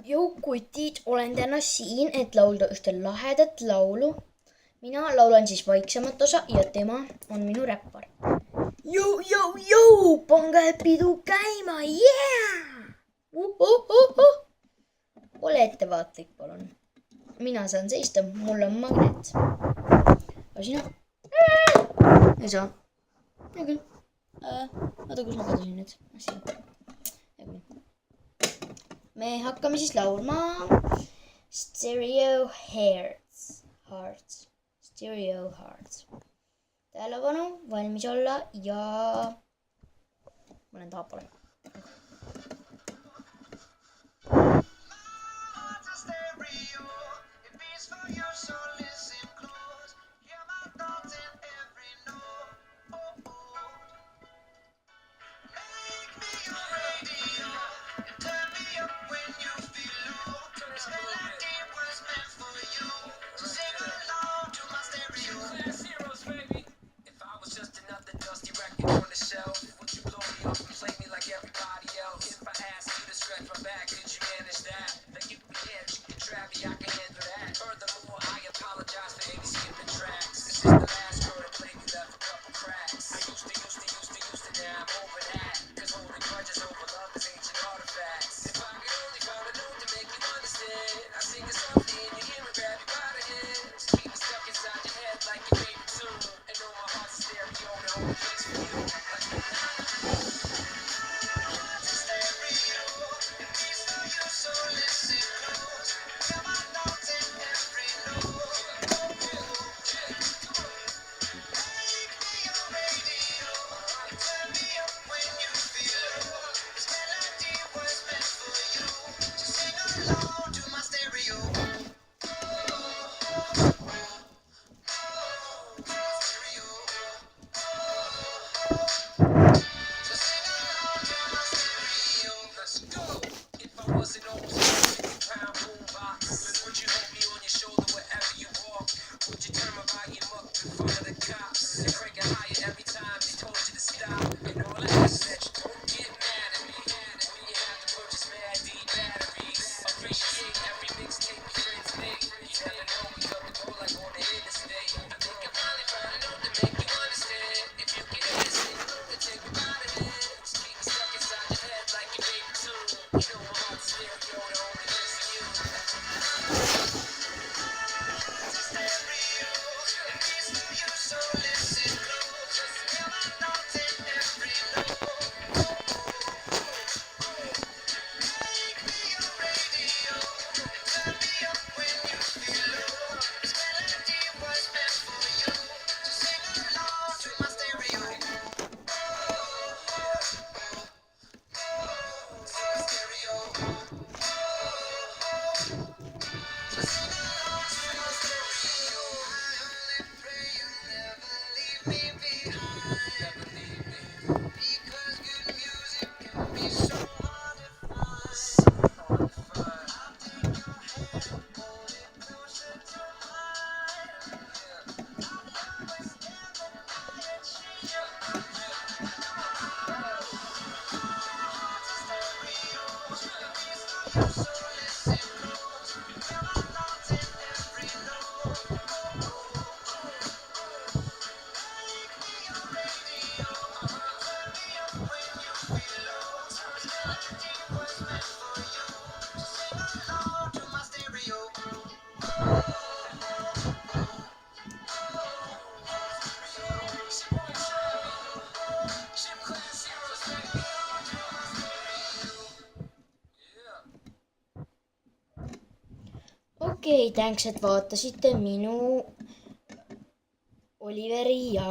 Jõukutid, olen täna siin, et laulda ühte lahedat laulu. Mina laulan siis vaiksemat osa ja tema on minu räppar. Jõu, pange pidu käima, yeah! Ole ettevaatlik, palun. Mina saan seista, mul on magnet. Aga sina? Ei saa. Hea küll. Oota, kus ma kadusin nüüd? Siin. Hea küll. Me hakkame siis laulma Stereo Hearts. Stereo Hearts. Tähelepanu, valmis olla ja ma olen taapale. Okei, thanks, et vaatasite minu Oliveri ja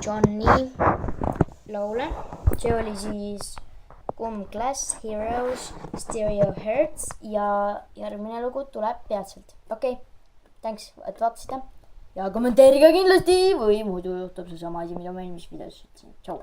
Johnny laule. See oli siis Class Heroes Stereo Hearts ja järgmine lugu tuleb peatselt. Okei, thanks, et vaatasite ja kommenteerige kindlasti või muidu juhtub seesama asi, mida ma eelmises videos ütlesin. Tšau!